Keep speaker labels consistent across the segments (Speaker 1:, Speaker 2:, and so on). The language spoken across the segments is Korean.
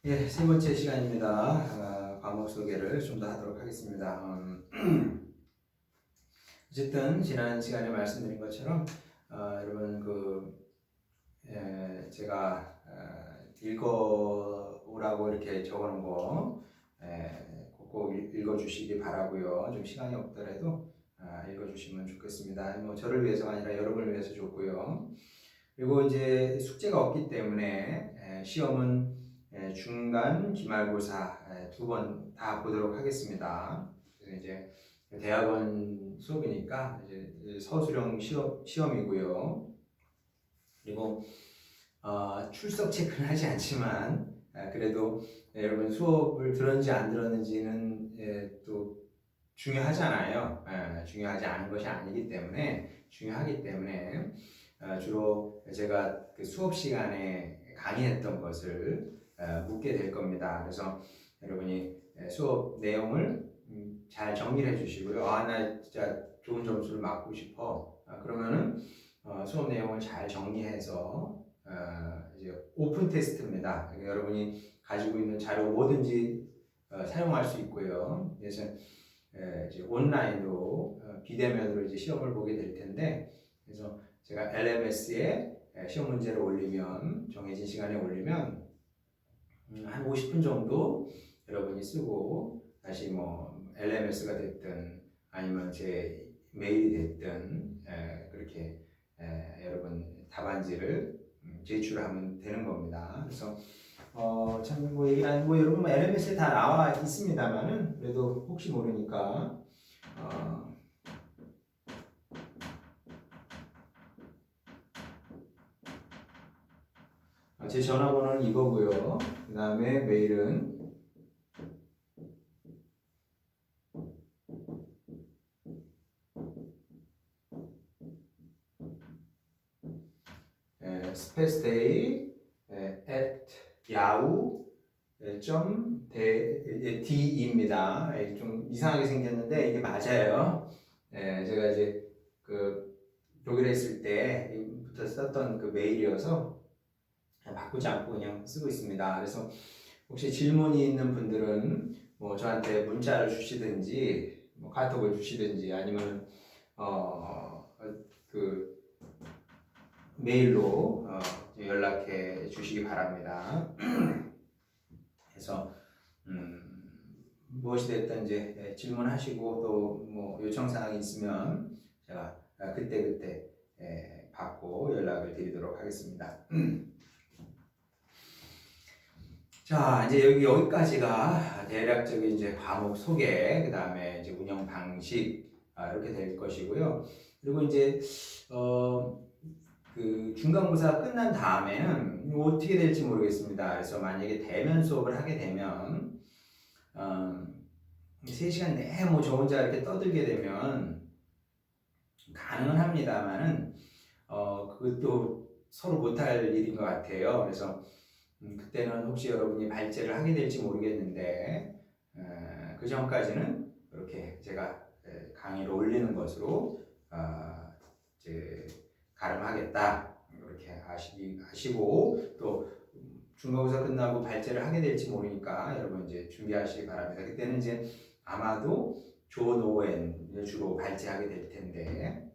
Speaker 1: 예, 세 번째 시간입니다. 과목 소개를 좀 더 하도록 하겠습니다. 어쨌든 지난 시간에 말씀드린 것처럼 여러분 제가 읽어오라고 이렇게 적어놓은 거 꼭 읽어주시기 바라고요. 좀 시간이 없더라도 읽어주시면 좋겠습니다. 뭐 저를 위해서가 아니라 여러분을 위해서 좋고요. 그리고 이제 숙제가 없기 때문에 시험은 중간, 기말고사 두 번 다 보도록 하겠습니다. 그래서 이제 대학원 수업이니까 이제 서술형 시험이고요. 그리고 출석 체크는 하지 않지만 그래도 여러분 수업을 들었는지 안 들었는지는 또 중요하잖아요. 중요하지 않은 것이 아니기 때문에 중요하기 때문에 주로 제가 그 수업 시간에 강의했던 것을 묻게 될 겁니다. 그래서 여러분이 수업 내용을 잘 정리를 해주시고요. 나 진짜 좋은 점수를 맞고 싶어. 그러면은 수업 내용을 잘 정리해서 이제 오픈 테스트입니다. 여러분이 가지고 있는 자료 뭐든지 사용할 수 있고요. 그래서 이제 온라인으로 비대면으로 이제 시험을 보게 될 텐데, 그래서 제가 LMS에 시험 문제를 올리면 정해진 시간에 올리면 한 50분 정도 여러분이 쓰고 다시 뭐 LMS가 됐든 아니면 제 메일이 됐든 그렇게 여러분 답안지를 제출하면 되는 겁니다. 그래서 참 뭐 여러분 뭐 LMS에 다 나와 있습니다만은 그래도 혹시 모르니까 제 전화번호는 이거고요. 그 다음에 메일은 spaceday at yahoo.de입니다. 좀 이상하게 생겼는데 이게 맞아요. 제가 이제 그 독일에 있을 때부터 썼던 그 메일이어서 바꾸지 않고 그냥 쓰고 있습니다. 그래서 혹시 질문이 있는 분들은 뭐 저한테 문자를 주시든지 뭐 카톡을 주시든지 아니면 그 메일로 연락해 주시기 바랍니다. 그래서 무엇이 됐든 이제 질문하시고 또 뭐 요청 사항이 있으면 제가 그때 받고 연락을 드리도록 하겠습니다. 자, 이제 여기까지가 대략적인 이제 과목 소개, 그 다음에 이제 운영 방식 이렇게 될 것이고요. 그리고 이제 그 중간고사 끝난 다음에는 어떻게 될지 모르겠습니다. 그래서 만약에 대면 수업을 하게 되면 3시간 내에 뭐 저 혼자 이렇게 떠들게 되면 가능은 합니다만은 그것도 서로 못할 일인 것 같아요. 그래서 그때는 혹시 여러분이 발제를 하게 될지 모르겠는데 그 전까지는 이렇게 제가 강의를 올리는 것으로 이제 가름하겠다 이렇게 아시고 또 중간고사 끝나고 발제를 하게 될지 모르니까 여러분 이제 준비하시기 바랍니다. 그때는 이제 아마도 존 오웬을 주로 발제하게 될 텐데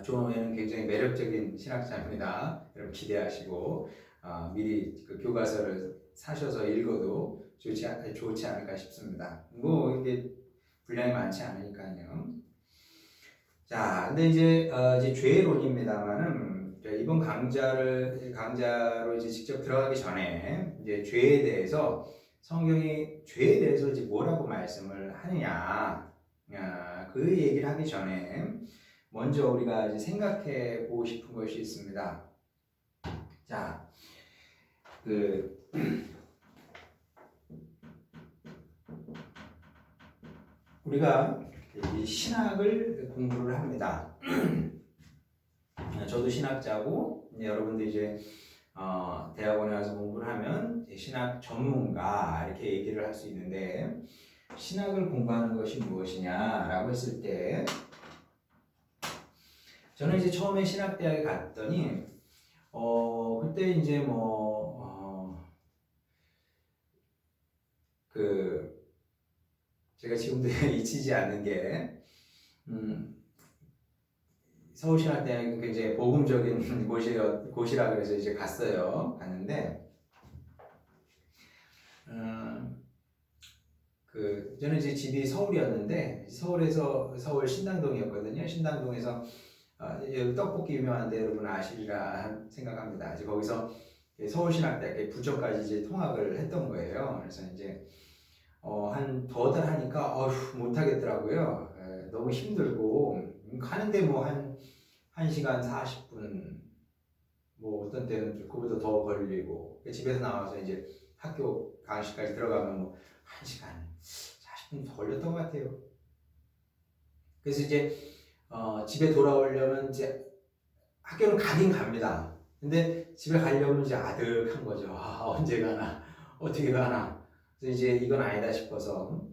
Speaker 1: 존 오웬은 굉장히 매력적인 신학자입니다. 여러분 기대하시고 미리 그 교과서를 사셔서 읽어도 좋지 않을까 싶습니다. 뭐 이게 분량이 많지 않으니까요. 자, 근데 이제 죄론입니다만은 이번 강좌로 이제 직접 들어가기 전에 이제 죄에 대해서 성경이 죄에 대해서 이제 뭐라고 말씀을 하느냐 그 얘기를 하기 전에 먼저 우리가 이제 생각해 보고 싶은 것이 있습니다. 자, 우리가 이 신학을 공부를 합니다. 저도 신학자고 여러분들 이제 대학원에 와서 공부를 하면 신학 전문가 이렇게 얘기를 할 수 있는데 신학을 공부하는 것이 무엇이냐라고 했을 때 저는 이제 처음에 신학대학에 갔더니 그때 이제 제가 지금도 잊히지 않는 게 서울신학대는 굉장히 복음적인 곳이라 그래서 이제 갔는데 저는 이제 집이 서울이었는데 서울 신당동이었거든요. 신당동에서 여기 떡볶이 유명한데 여러분 아시리라 생각합니다. 이제 거기서 서울신학대학교 부천까지 이제 통학을 했던 거예요. 그래서 이제 한 두어 달 하니까 못하겠더라고요. 너무 힘들고 가는데 뭐 한 1시간 40분 뭐 어떤 때는 그보다 더 걸리고 집에서 나와서 이제 학교 강의실까지 들어가면 뭐 1시간 40분 더 걸렸던 것 같아요. 그래서 이제 집에 돌아오려면 이제 학교는 가긴 갑니다. 근데 집에 가려면 이제 아득한 거죠. 언제 가나 어떻게 가나. 그래서 이제 이건 아니다 싶어서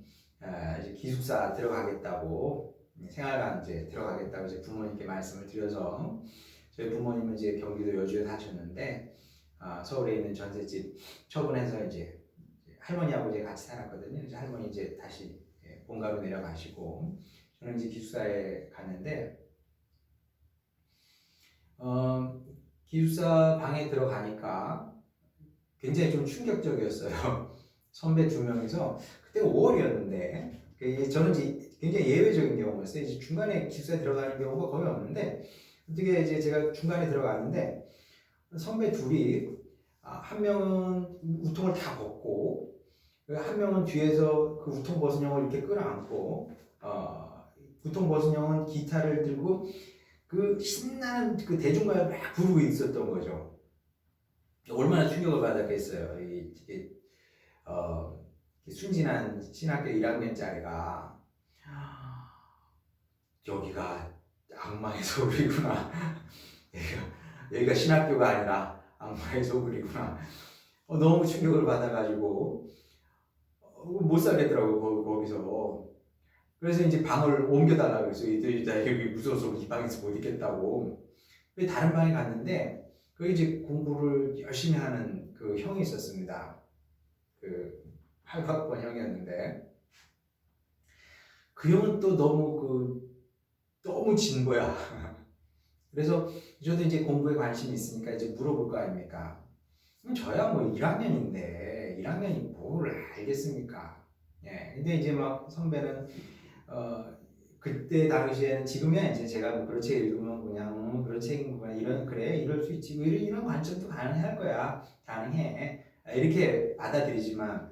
Speaker 1: 이제 기숙사 들어가겠다고 생활관 이제 들어가겠다고 이제 부모님께 말씀을 드려서 저희 부모님은 이제 경기도 여주에 사셨는데 서울에 있는 전셋집 처분해서 이제 할머니하고 이제 같이 살았거든요. 이제 할머니 이제 다시 본가로 내려가시고 저는 이제 기숙사에 갔는데 기숙사 방에 들어가니까 굉장히 좀 충격적이었어요. 선배 2명이서 그때가 5월이었는데 저는 이제 굉장히 예외적인 경우였어요. 이제 중간에 기숙사에 들어가는 경우가 거의 없는데 어떻게 이제 제가 중간에 들어갔는데 선배 2이 한 명은 우통을 다 벗고 한 명은 뒤에서 그 우통 벗은 형을 이렇게 끌어안고 우통 벗은 형은 기타를 들고 그 신나는 그 대중가요를 막 부르고 있었던 거죠. 얼마나 충격을 받았겠어요. 순진한 신학교 1학년짜리가 여기가 악마의 소굴이구나. 여기가 신학교가 아니라 악마의 소굴이구나. 너무 충격을 받아가지고 못 살겠더라고 거기서. 그래서 이제 방을 옮겨달라고 그랬어요. 나 여기 무서워서 이 방에서 못 있겠다고. 다른 방에 갔는데 거기 이제 공부를 열심히 하는 그 형이 있었습니다. 그 8학번 형이었는데 그 형은 또 너무 진 거야. 그래서 저도 이제 공부에 관심이 있으니까 이제 물어볼 거 아닙니까? 저야 뭐 1학년인데 1학년이 뭘 알겠습니까? 예. 근데 이제 막 선배는 그때 당시에는 지금이야 이제 제가 뭐 그런 책 읽으면 그냥 그런 책이구나 이럴 수 있지 이런 관점도 가능할 거야. 가능해. 이렇게 받아들이지만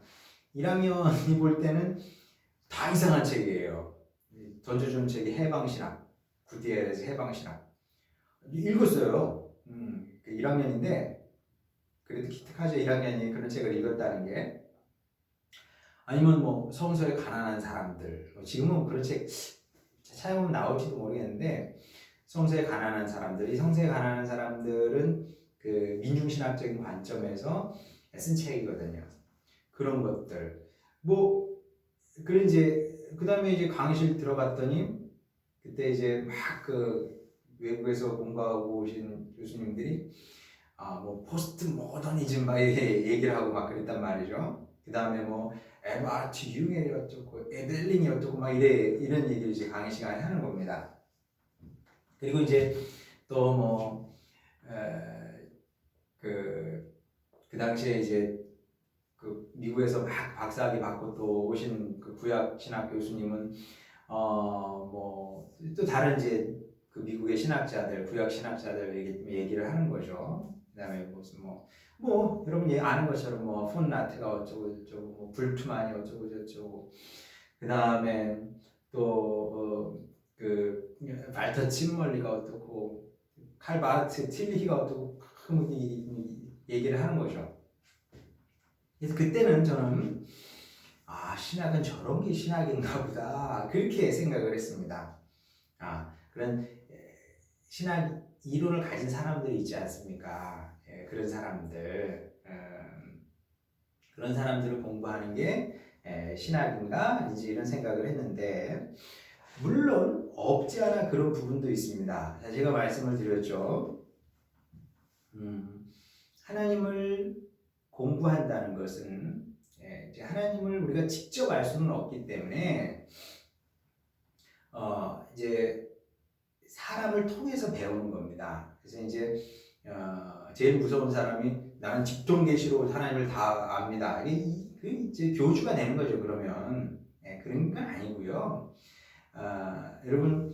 Speaker 1: 1학년이 볼 때는 다 이상한 책이에요. 던져주는 책이 해방신학, 구디엘에서 해방신학 읽었어요. 그 1학년인데 그래도 기특하죠. 1학년이 그런 책을 읽었다는 게. 아니면 뭐 성서에 가난한 사람들, 지금은 그런 책 찾아보면 나올지도 모르겠는데 성서에 가난한 사람들은 그 민중신학적인 관점에서 쓴 책이거든요. 그런 것들 그래 이제 그 다음에 이제 강의실 들어갔더니 그때 이제 막 그 외국에서 공부하고 오신 교수님들이 뭐 포스트 모더니즘 막 얘기를 하고 막 그랬단 말이죠. 그 다음에 뭐 에바르트 융헬이 어쩌고 에벨링이 어쩌고 막 이런 얘기를 이제 강의 시간에 하는 겁니다. 그리고 이제 또 그 당시에 이제 그 미국에서 막 박사학위 받고 또 오신 그 구약 신학 교수님은 뭐 또 다른 이제 그 미국의 신학자들, 구약 신학자들 얘기를 하는 거죠. 그다음에 무슨 뭐 여러분 아는 것처럼 뭐 폰라트가 어쩌고 저쩌고 뭐 불투만이 어쩌고 저쩌고 그다음에 또 그 발터 침멀리가 어떻고 칼바르트 틸리히가 어떻고 얘기를 하는 거죠. 그래서 그때는 저는 신학은 저런 게 신학인가 보다 그렇게 생각을 했습니다. 그런 신학 이론을 가진 사람들이 있지 않습니까? 그런 사람들을 공부하는 게 신학인가 이제 이런 생각을 했는데 물론 없지 않아 그런 부분도 있습니다. 제가 말씀을 드렸죠. 하나님을 공부한다는 것은 이제 하나님을 우리가 직접 알 수는 없기 때문에 이제 사람을 통해서 배우는 겁니다. 그래서 이제 제일 무서운 사람이 나는 직통계시로 하나님을 다 압니다. 이게 이제 교주가 되는 거죠. 그러면 그런 건 아니고요. 여러분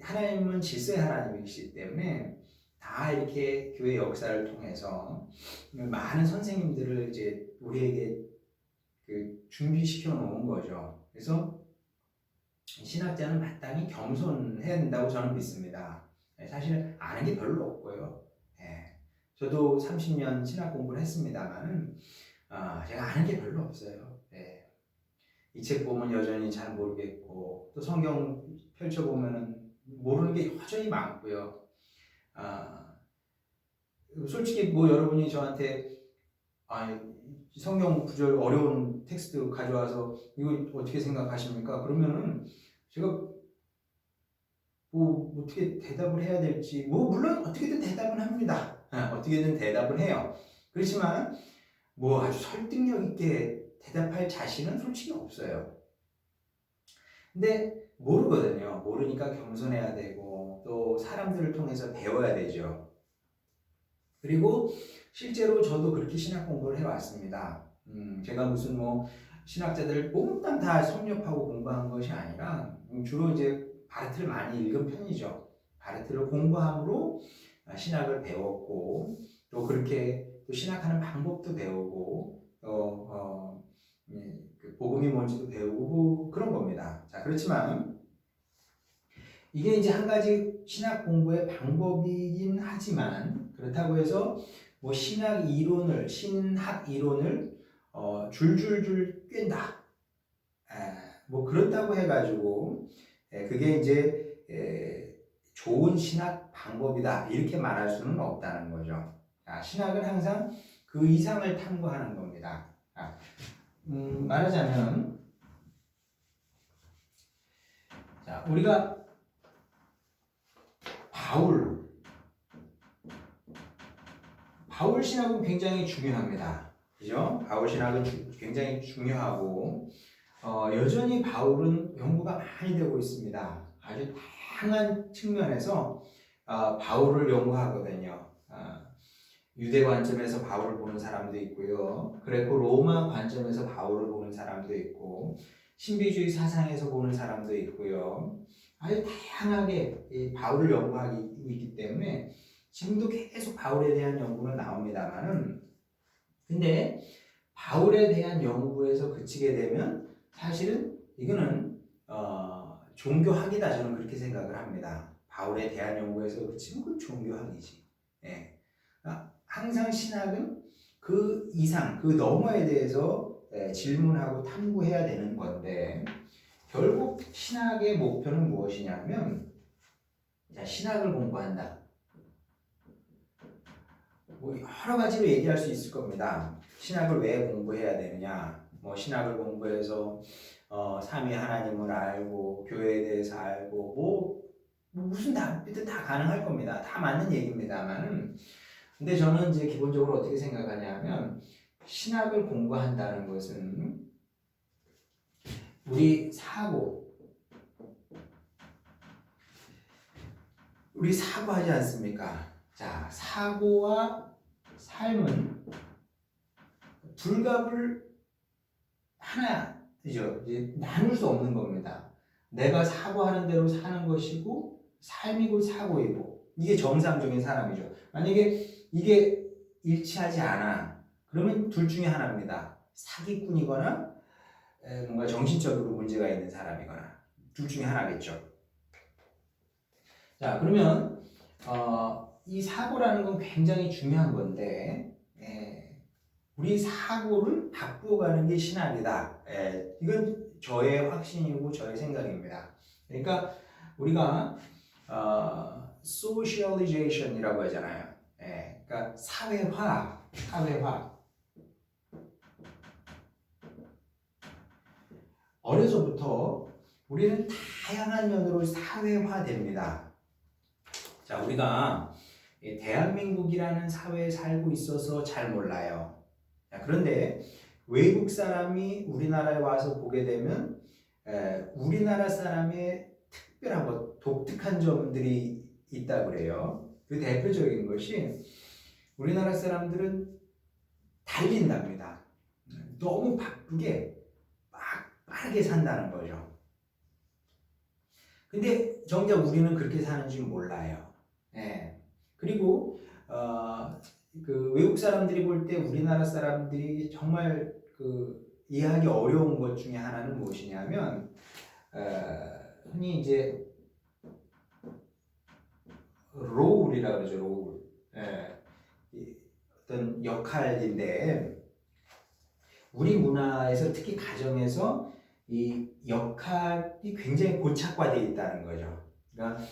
Speaker 1: 하나님은 질서의 하나님이시기 때문에 다 이렇게 교회 역사를 통해서 많은 선생님들을 이제 우리에게 준비시켜 놓은 거죠. 그래서 신학자는 마땅히 겸손해야 된다고 저는 믿습니다. 사실 아는 게 별로 없고요. 저도 30년 신학 공부를 했습니다만은 제가 아는 게 별로 없어요. 이 책 보면 여전히 잘 모르겠고 또 성경 펼쳐보면은 모르는 게 여전히 많고요. 솔직히 뭐 여러분이 저한테 성경 구절 어려운 텍스트 가져와서 이거 어떻게 생각하십니까? 그러면은 제가 뭐 어떻게 대답을 해야 될지 뭐 물론 어떻게든 대답은 합니다. 어떻게든 대답을 해요. 그렇지만 뭐 아주 설득력 있게 대답할 자신은 솔직히 없어요. 근데 모르거든요. 모르니까 겸손해야 되고 또 사람들을 통해서 배워야 되죠. 그리고 실제로 저도 그렇게 신학 공부를 해왔습니다. 제가 무슨 뭐 신학자들 몽땅 다 섭렵하고 공부한 것이 아니라 주로 이제 바르트를 많이 읽은 편이죠. 바르트를 공부함으로 신학을 배웠고 또 그렇게 또 신학하는 방법도 배우고 또 복음이 뭔지도 배우고 뭐 그런 겁니다. 자, 그렇지만 이게 이제 한 가지 신학 공부의 방법이긴 하지만 그렇다고 해서 뭐 신학 이론을 줄줄줄 꿰다 뭐 그렇다고 해가지고 그게 이제 좋은 신학 방법이다 이렇게 말할 수는 없다는 거죠. 신학은 항상 그 이상을 탐구하는 겁니다. 말하자면 자, 우리가 바울 신학은 굉장히 중요합니다. 그죠? 바울 신학은 굉장히 중요하고 여전히 바울은 연구가 많이 되고 있습니다. 아주 다양한 측면에서 바울을 연구하거든요. 유대 관점에서 바울을 보는 사람도 있고요. 그레코 로마 관점에서 바울을 보는 사람도 있고 신비주의 사상에서 보는 사람도 있고요. 아주 다양하게 바울을 연구하고 있기 때문에 지금도 계속 바울에 대한 연구는 나옵니다만은 근데 바울에 대한 연구에서 그치게 되면 사실은 이거는 종교학이다 저는 그렇게 생각을 합니다. 바울에 대한 연구에서 그치면 그건 종교학이지. 항상 신학은 그 이상, 그 너머에 대해서 질문하고 탐구해야 되는 건데 결국 신학의 목표는 무엇이냐면 신학을 공부한다. 뭐 여러 가지로 얘기할 수 있을 겁니다. 신학을 왜 공부해야 되느냐? 뭐 신학을 공부해서 삼위 하나님을 알고 교회에 대해서 알고 뭐 무슨 답이든 다 가능할 겁니다. 다 맞는 얘기입니다만은 근데 저는 이제 기본적으로 어떻게 생각하냐면 신학을 공부한다는 것은 우리 사고하지 않습니까? 자, 사고와 삶은 불가불 하나이죠. 이제 나눌 수 없는 겁니다. 내가 사고하는 대로 사는 것이고 삶이고 사고이고 이게 정상적인 사람이죠. 만약에 이게 일치하지 않아 그러면 둘 중에 하나입니다. 사기꾼이거나 뭔가 정신적으로 문제가 있는 사람이거나 둘 중에 하나겠죠. 자, 그러면 이 사고라는 건 굉장히 중요한 건데 우리 사고를 바꾸어가는 게 신학이다. 이건 저의 확신이고 저의 생각입니다. 그러니까 우리가 socialization이라고 하잖아요. 그러니까 사회화. 어려서부터 우리는 다양한 면으로 사회화됩니다. 자, 우리가 대한민국이라는 사회에 살고 있어서 잘 몰라요. 그런데 외국 사람이 우리나라에 와서 보게 되면 우리나라 사람의 특별하고 독특한 점들이 있다고 그래요. 그 대표적인 것이 우리나라 사람들은 달린답니다. 너무 바쁘게 막 빠르게 산다는 거죠. 근데 정작 우리는 그렇게 사는 줄 몰라요. 예. 그리고 그 외국 사람들이 볼 때 우리나라 사람들이 정말 그 이해하기 어려운 것 중에 하나는 무엇이냐면 흔히 이제 롤이라고 그러죠. 롤. 예. 어떤 역할인데 우리 문화에서 특히 가정에서 이 역할이 굉장히 고착화되어 있다는 거죠. 그러니까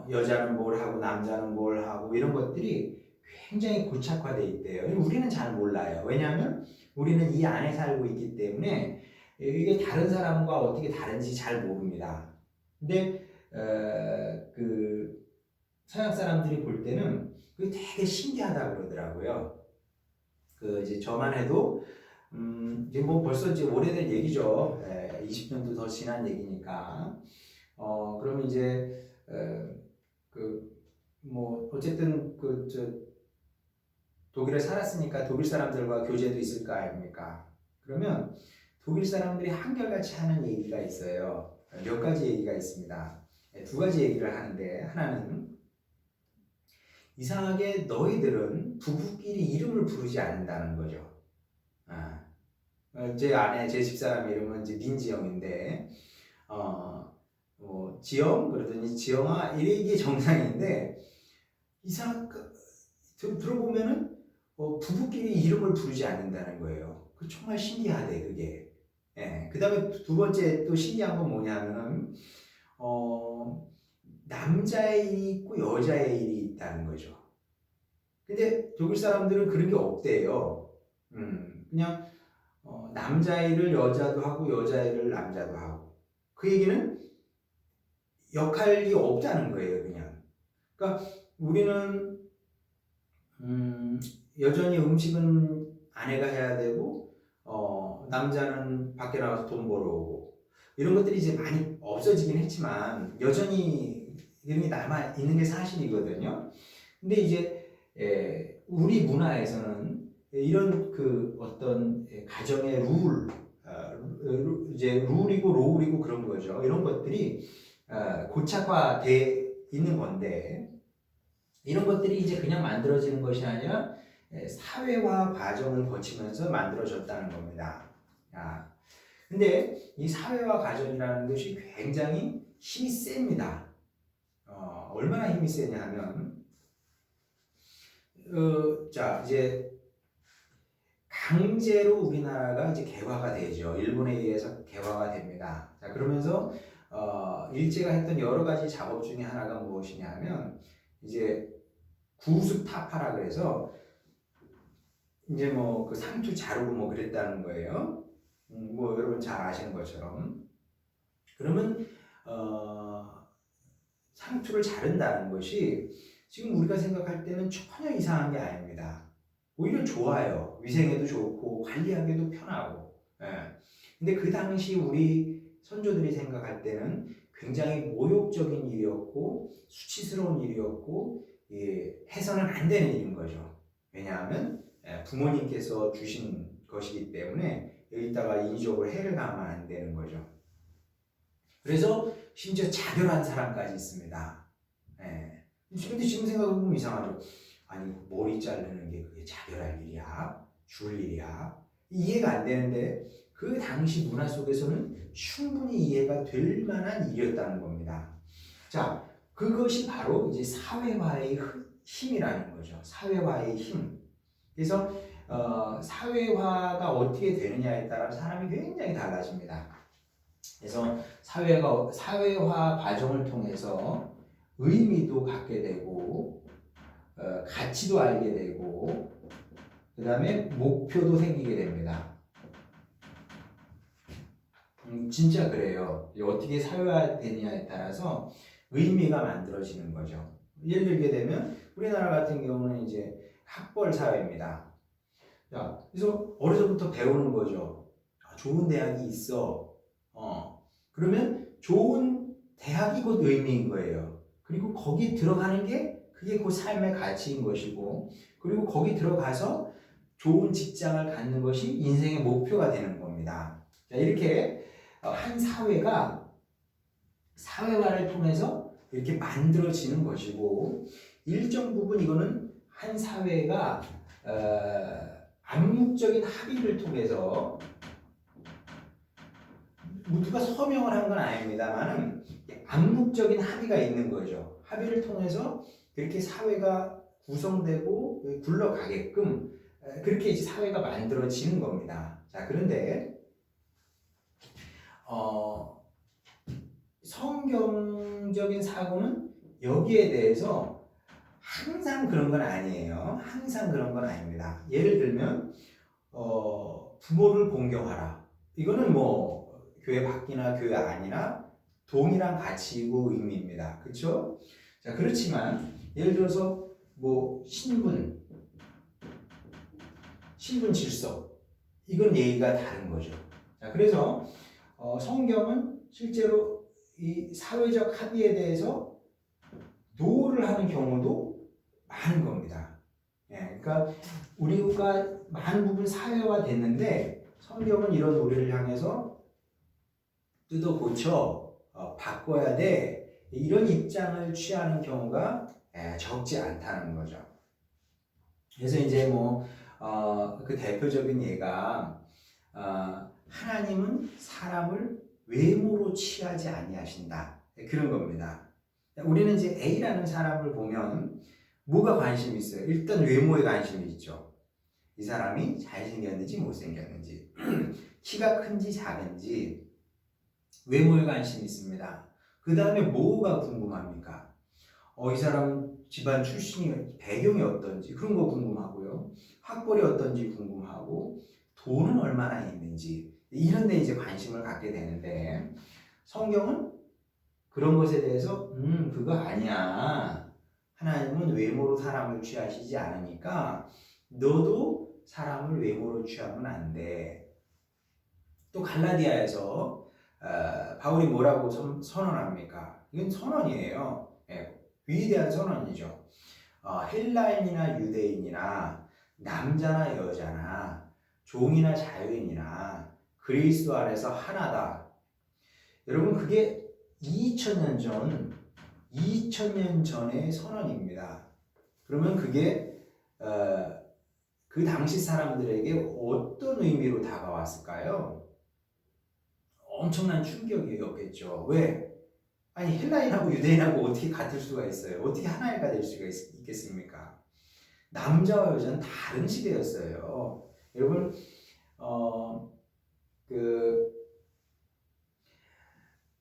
Speaker 1: 여자는 뭘 하고 남자는 뭘 하고 이런 것들이 굉장히 고착화되어 있대요. 우리는 잘 몰라요. 왜냐하면 우리는 이 안에 살고 있기 때문에 이게 다른 사람과 어떻게 다른지 잘 모릅니다. 근데 그 서양 사람들이 볼 때는 그게 되게 신기하다 그러더라고요. 그 이제 저만 해도 이제 뭐 벌써 이제 오래된 얘기죠. 20년도 더 지난 얘기니까. 그러면 이제 그 뭐 어쨌든 그 독일에 살았으니까 독일 사람들과 교제도 있을 거 아닙니까? 그러면 독일 사람들이 한결같이 하는 얘기가 있어요. 몇 가지 얘기가 있습니다. 두 가지 얘기를 하는데 하나는 이상하게 너희들은 부부끼리 이름을 부르지 않는다는 거죠. 제 아내, 제 집사람 이름은 이제 민지영인데, 뭐, 지영? 그러더니 지영아, 이게 정상인데, 들어보면은, 부부끼리 이름을 부르지 않는다는 거예요. 그 정말 신기하대, 그게. 예. 그 다음에 두 번째 또 신기한 건 뭐냐면, 남자의 일이 있고 여자의 일이 있다는 거죠. 근데 독일 사람들은 그런 게 없대요. 그냥, 남자 일을 여자도 하고 여자 일을 남자도 하고 그 얘기는 역할이 없다는 거예요. 그냥 그러니까 우리는 여전히 음식은 아내가 해야 되고 남자는 밖에 나가서 돈 벌어오고 이런 것들이 이제 많이 없어지긴 했지만 여전히 이런 게 남아 있는 게 사실이거든요. 근데 이제 우리 문화에서는 이런 그 어떤 가정의 이제 룰이고 롤이고 그런 거죠. 이런 것들이 고착화돼 있는 건데 이런 것들이 이제 그냥 만들어지는 것이 아니라 사회화 과정을 거치면서 만들어졌다는 겁니다. 근데 이 사회화 과정이라는 것이 굉장히 힘이 셉니다. 얼마나 힘이 세냐 하면 자 이제 강제로 우리나라가 이제 개화가 되죠. 일본에 의해서 개화가 됩니다. 자, 그러면서 일제가 했던 여러 가지 작업 중에 하나가 무엇이냐면 이제 구습타파라 그래서 이제 뭐 그 상투 자르고 뭐 그랬다는 거예요. 뭐 여러분 잘 아시는 것처럼 그러면 상투를 자른다는 것이 지금 우리가 생각할 때는 전혀 이상한 게 아닙니다. 오히려 좋아요. 위생에도 좋고 관리하기도 편하고. 근데 그 당시 우리 선조들이 생각할 때는 굉장히 모욕적인 일이었고 수치스러운 일이었고 해서는 안 되는 일인 거죠. 왜냐하면 부모님께서 주신 것이기 때문에 여기다가 인위적으로 해를 가하면 안 되는 거죠. 그래서 심지어 자결한 사람까지 있습니다. 근데 지금 생각해보면 이상하죠. 아니 머리 자르는 게 그게 자결할 일이야? 줄 일이야? 이해가 안 되는데 그 당시 문화 속에서는 충분히 이해가 될 만한 일이었다는 겁니다. 자, 그것이 바로 이제 사회화의 힘이라는 거죠. 사회화의 힘. 그래서 사회화가 어떻게 되느냐에 따라 사람이 굉장히 달라집니다. 그래서 사회화 과정을 통해서 의미도 갖게 되고 가치도 알게 되고 그 다음에 목표도 생기게 됩니다. 진짜 그래요. 어떻게 사회화되느냐에 따라서 의미가 만들어지는 거죠. 예를 들게 되면 우리나라 같은 경우는 이제 학벌 사회입니다. 자, 그래서 어려서부터 배우는 거죠. 좋은 대학이 있어. 그러면 좋은 대학이 곧 의미인 거예요. 그리고 거기 들어가는 게 그게 그 삶의 가치인 것이고, 그리고 거기 들어가서 좋은 직장을 갖는 것이 인생의 목표가 되는 겁니다. 자, 이렇게 한 사회가 사회화를 통해서 이렇게 만들어지는 것이고, 일정 부분 이거는 한 사회가 암묵적인 합의를 통해서 누가 서명을 한 건 아닙니다만은 암묵적인 합의가 있는 거죠. 합의를 통해서 그렇게 사회가 구성되고 굴러가게끔 그렇게 이제 사회가 만들어지는 겁니다. 자, 그런데 성경적인 사고는 여기에 대해서 항상 그런 건 아니에요. 항상 그런 건 아닙니다. 예를 들면 부모를 공경하라. 이거는 뭐 교회 밖이나 교회 안이나 동일한 가치이고 의미입니다. 그렇죠? 자, 그렇지만 예를 들어서 뭐 신분 질서 이건 예의가 다른 거죠. 자, 그래서 성경은 실제로 이 사회적 합의에 대해서 노를 하는 경우도 많은 겁니다. 예, 그러니까 우리가 많은 부분 사회화 됐는데 성경은 이런 우리를 향해서 뜯어 고쳐 바꿔야 돼 이런 입장을 취하는 경우가 적지 않다는 거죠. 그래서 이제 그 대표적인 예가 하나님은 사람을 외모로 취하지 아니하신다 그런 겁니다. 우리는 이제 A라는 사람을 보면 뭐가 관심이 있어요? 일단 외모에 관심이 있죠. 이 사람이 잘생겼는지 못생겼는지 키가 큰지 작은지 외모에 관심이 있습니다. 그 다음에 뭐가 궁금합니까? 이 사람 집안 출신이 배경이 어떤지 그런 거 궁금하고요. 학벌이 어떤지 궁금하고 돈은 얼마나 있는지 이런 데 이제 관심을 갖게 되는데 성경은 그런 것에 대해서 그거 아니야. 하나님은 외모로 사람을 취하시지 않으니까 너도 사람을 외모로 취하면 안 돼. 또 갈라디아에서 바울이 뭐라고 선언합니까? 이건 선언이에요. 위대한 선언이죠. 헬라인이나 유대인이나 남자나 여자나 종이나 자유인이나 그리스도 안에서 하나다. 여러분 그게 2000년 전의 선언입니다. 그러면 그게 그 당시 사람들에게 어떤 의미로 다가왔을까요? 엄청난 충격이었겠죠. 왜? 아니 헬라인하고 유대인하고 어떻게 같을 수가 있어요? 어떻게 하나가 될 수가 있겠습니까? 남자와 여자는 다른 시대였어요. 여러분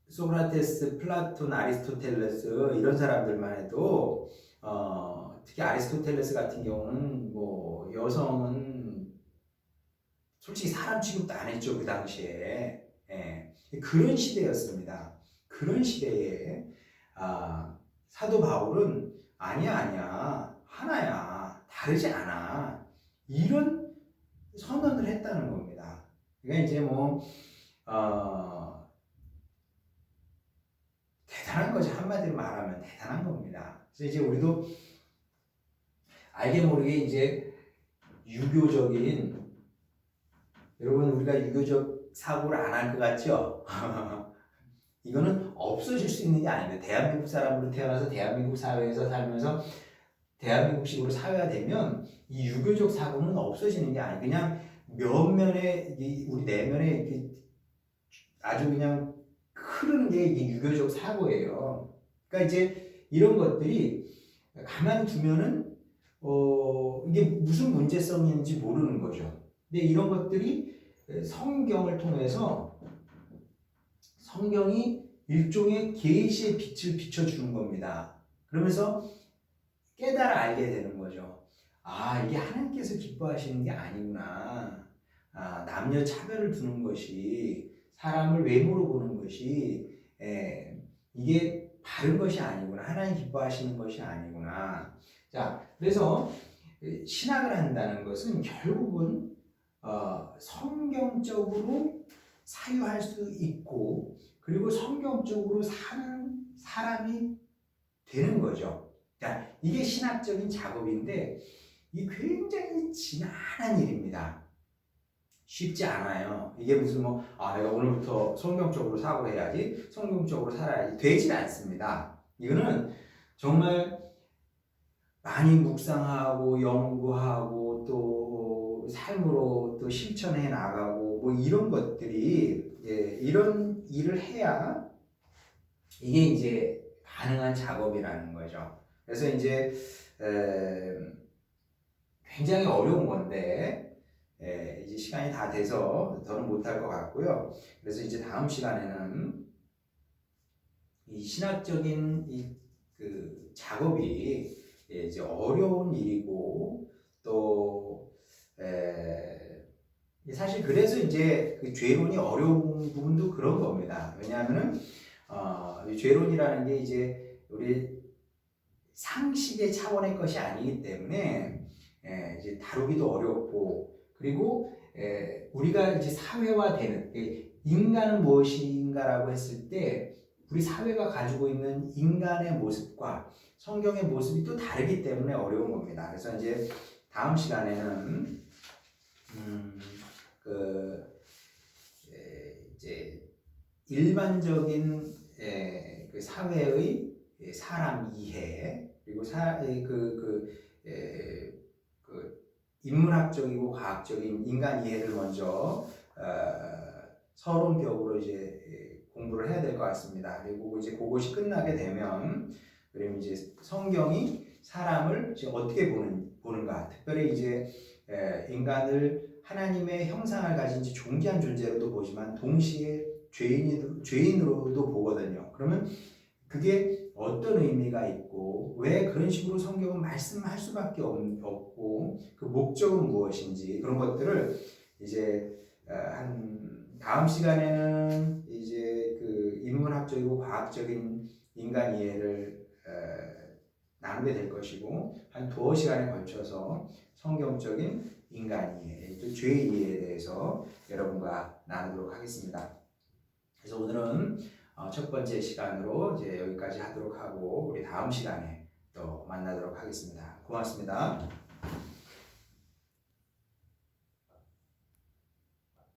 Speaker 1: 소크라테스, 플라톤, 아리스토텔레스 이런 사람들만 해도 특히 아리스토텔레스 같은 경우는 뭐 여성은 솔직히 사람 취급도 안 했죠. 그 당시에. 그런 시대였습니다. 그런 시대에 사도 바울은 아니야 하나야 다르지 않아 이런 선언을 했다는 겁니다. 그러니까 이제 대단한 거죠. 한마디로 말하면 대단한 겁니다. 그래서 이제 우리도 알게 모르게 이제 유교적인 여러분 우리가 유교적 사고를 안 할 것 같죠? 이거는 없어질 수 있는 게 아닙니다. 대한민국 사람으로 태어나서 대한민국 사회에서 살면서 대한민국식으로 사회화되면 이 유교적 사고는 없어지는 게 아니에요. 그냥 면면에 우리 내면에 아주 그냥 흐르는 게 이게 유교적 사고예요. 그러니까 이제 이런 것들이 가만히 두면은 이게 무슨 문제성인지 모르는 거죠. 근데 이런 것들이 성경을 통해서 성경이 일종의 계시의 빛을 비춰주는 겁니다. 그러면서 깨달아 알게 되는 거죠. 이게 하나님께서 기뻐하시는 게 아니구나. 남녀 차별을 두는 것이 사람을 외모로 보는 것이 이게 바른 것이 아니구나. 하나님 기뻐하시는 것이 아니구나. 자, 그래서 신학을 한다는 것은 결국은 성경적으로 사유할 수 있고 그리고 성경적으로 사는 사람이 되는 거죠. 자, 이게 신학적인 작업인데 이 굉장히 지난한 일입니다. 쉽지 않아요. 이게 무슨 내가 오늘부터 성경적으로 사고해야지, 성경적으로 살아야지 되질 않습니다. 이거는 정말 많이 묵상하고 연구하고 또 삶으로 또 실천해 나가고 뭐 이런 것들이 이런 일을 해야 이게 이제 가능한 작업이라는 거죠. 그래서 이제 굉장히 어려운 건데 이제 시간이 다 돼서 더는 못할 것 같고요. 그래서 이제 다음 시간에는 이 신학적인 그 작업이 이제 어려운 일이고 또 사실 그래서 이제 그 죄론이 어려운 부분도 그런 겁니다. 왜냐하면은 죄론이라는 게 이제 우리 상식의 차원의 것이 아니기 때문에 이제 다루기도 어렵고 그리고 우리가 이제 사회화되는 인간은 무엇인가라고 했을 때 우리 사회가 가지고 있는 인간의 모습과 성경의 모습이 또 다르기 때문에 어려운 겁니다. 그래서 이제 다음 시간에는 이제 일반적인 그 사회의 사람 이해 그리고 인문학적이고 과학적인 인간 이해를 먼저 서론격으로 이제 공부를 해야 될 것 같습니다. 그리고 이제 그것이 끝나게 되면 그러면 이제 성경이 사람을 이제 어떻게 보는가, 특별히 이제 인간을 하나님의 형상을 가진 존귀한 존재로도 보지만 동시에 죄인으로도 보거든요. 그러면 그게 어떤 의미가 있고 왜 그런 식으로 성경은 말씀할 수밖에 없고 그 목적은 무엇인지 그런 것들을 이제 다음 시간에는 이제 그 인문학적이고 과학적인 인간 이해를 나누게 될 것이고 한 두어 시간에 걸쳐서 성경적인 인간 이해, 또 죄 이해에 대해서 여러분과 나누도록 하겠습니다. 그래서 오늘은 첫 번째 시간으로 이제 여기까지 하도록 하고 우리 다음 시간에 또 만나도록 하겠습니다. 고맙습니다.